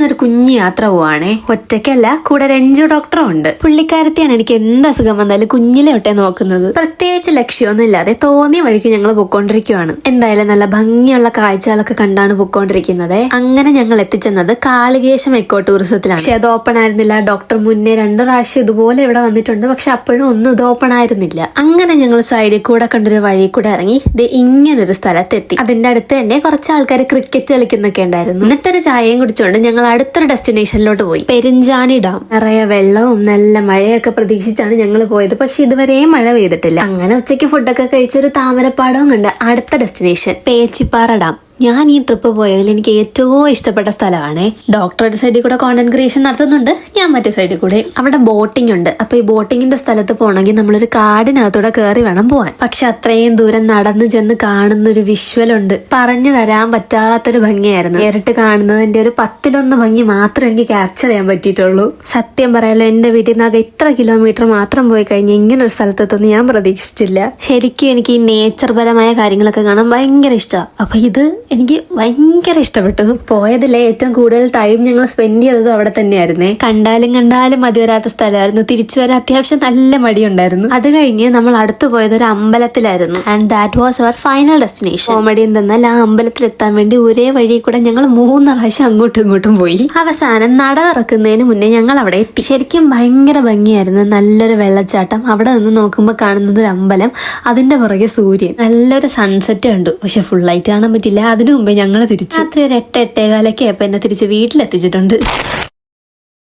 ഇന്നൊരു കുഞ്ഞു യാത്ര പോവാണേ. ഒറ്റയ്ക്കല്ല, കൂടെ രഞ്ജു ഡോക്ടറും ഉണ്ട്. പുള്ളിക്കാരത്തെയാണ് എനിക്ക് എന്ത് അസുഖം വന്നാലും കുഞ്ഞിലെ ഒട്ടെ നോക്കുന്നത്. പ്രത്യേകിച്ച് ലക്ഷ്യമൊന്നും ഇല്ലാതെ തോന്നിയ വഴിക്ക് ഞങ്ങൾ പൊക്കോണ്ടിരിക്കുവാണ്. എന്തായാലും നല്ല ഭംഗിയുള്ള കാഴ്ചകളൊക്കെ കണ്ടാണ് പൊക്കോണ്ടിരിക്കുന്നത്. അങ്ങനെ ഞങ്ങൾ എത്തിച്ചെന്നത് കാളികേശം എക്കോ ടൂറിസത്തിലാണ്. പക്ഷെ അത് ഓപ്പൺ ആയിരുന്നില്ല. ഡോക്ടർ മുന്നേ 2 പ്രാവശ്യം ഇതുപോലെ ഇവിടെ വന്നിട്ടുണ്ട്. പക്ഷെ അപ്പോഴും ഒന്നും ഇത് ഓപ്പൺ ആയിരുന്നില്ല. അങ്ങനെ ഞങ്ങൾ സൈഡിൽ കൂടെ കണ്ടൊരു വഴി കൂടെ ഇറങ്ങി ഇങ്ങനൊരു സ്ഥലത്തെത്തി. അതിന്റെ അടുത്ത് തന്നെ കുറച്ച് ആൾക്കാർ ക്രിക്കറ്റ് കളിക്കുന്നൊക്കെ ഉണ്ടായിരുന്നു. എന്നിട്ടൊരു ചായയും കുടിച്ചുകൊണ്ട് ഞങ്ങൾ അടുത്തൊരു ഡെസ്റ്റിനേഷനിലോട്ട് പോയി. പെരിഞ്ചാണി ഡാം. നിറയെ വെള്ളവും നല്ല മഴയൊക്കെ പ്രതീക്ഷിച്ചാണ് ഞങ്ങൾ പോയത്. പക്ഷെ ഇതുവരെയും മഴ പെയ്തിട്ടില്ല. അങ്ങനെ ഉച്ചയ്ക്ക് ഫുഡൊക്കെ കഴിച്ചൊരു താമരപ്പാടവും കണ്ട് അടുത്ത ഡെസ്റ്റിനേഷൻ പേച്ചിപ്പാറ ഡാം. ഞാൻ ഈ ട്രിപ്പ് പോയതിൽ എനിക്ക് ഏറ്റവും ഇഷ്ടപ്പെട്ട സ്ഥലമാണ്. ഡോക്ടർ ഒരു സൈഡിൽ കൂടെ കോണ്ടന്റ് ക്രിയേഷൻ നടത്തുന്നുണ്ട്, ഞാൻ മറ്റേ സൈഡിൽ കൂടെ. അവിടെ ബോട്ടിംഗ് ഉണ്ട്. അപ്പൊ ഈ ബോട്ടിങ്ങിന്റെ സ്ഥലത്ത് പോകണമെങ്കിൽ നമ്മളൊരു കാടിനകത്തൂടെ കയറി വേണം പോവാൻ. പക്ഷെ അത്രയും ദൂരം നടന്നു ചെന്ന് കാണുന്നൊരു വിഷ്വൽ ഉണ്ട്. പറഞ്ഞു തരാൻ പറ്റാത്തൊരു ഭംഗിയായിരുന്നു. നേരിട്ട് കാണുന്നതിന്റെ ഒരു 10-1 ഭംഗി മാത്രം എനിക്ക് ക്യാപ്ചർ ചെയ്യാൻ പറ്റിയിട്ടുള്ളൂ. സത്യം പറയാലോ, എന്റെ വീട്ടിൽ നിന്ന് ഇത്ര കിലോമീറ്റർ മാത്രം പോയി കഴിഞ്ഞ് ഇങ്ങനെ ഒരു സ്ഥലത്തെത്തുന്ന ഞാൻ പ്രതീക്ഷിച്ചില്ല. ശരിക്കും എനിക്ക് ഈ നേച്ചർ പരമായ കാര്യങ്ങളൊക്കെ കാണാൻ ഭയങ്കര ഇഷ്ടമാണ്. അപ്പൊ ഇത് എനിക്ക് ഭയങ്കര ഇഷ്ടപ്പെട്ടു. പോയതിലെ ഏറ്റവും കൂടുതൽ ടൈം ഞങ്ങൾ സ്പെൻഡ് ചെയ്തതും അവിടെ തന്നെയായിരുന്നേ. കണ്ടാലും മതി വരാത്ത സ്ഥലമായിരുന്നു. തിരിച്ചു വരാൻ അത്യാവശ്യം നല്ല മടിയുണ്ടായിരുന്നു. അത് കഴിഞ്ഞ് നമ്മൾ അടുത്ത് പോയത് ഒരു അമ്പലത്തിലായിരുന്നു. And that was our final destination. Comedy എന്തെന്നാൽ ആ അമ്പലത്തിൽ എത്താൻ വേണ്ടി ഒരേ വഴി കൂടെ ഞങ്ങൾ 3 പ്രാവശ്യം അങ്ങോട്ടും ഇങ്ങോട്ടും പോയി. അവസാനം നട തുറക്കുന്നതിന് മുന്നേ ഞങ്ങൾ അവിടെ എത്തി. ശരിക്കും ഭയങ്കര ഭംഗിയായിരുന്നു. നല്ലൊരു വെള്ളച്ചാട്ടം. അവിടെ നിന്ന് നോക്കുമ്പോൾ കാണുന്നത് ഒരു അമ്പലം, അതിന്റെ പുറകെ സൂര്യൻ. നല്ലൊരു സൺസെറ്റ് കണ്ടു. പക്ഷെ ഫുൾ ആയിട്ട് കാണാൻ പറ്റില്ല. അതിനു മുമ്പേ ഞങ്ങൾ തിരിച്ചു. രാത്രി ഒരു 8-8:15 ആയപ്പോൾ എന്നെ തിരിച്ച് വീട്ടിലെത്തിച്ചിട്ടുണ്ട്.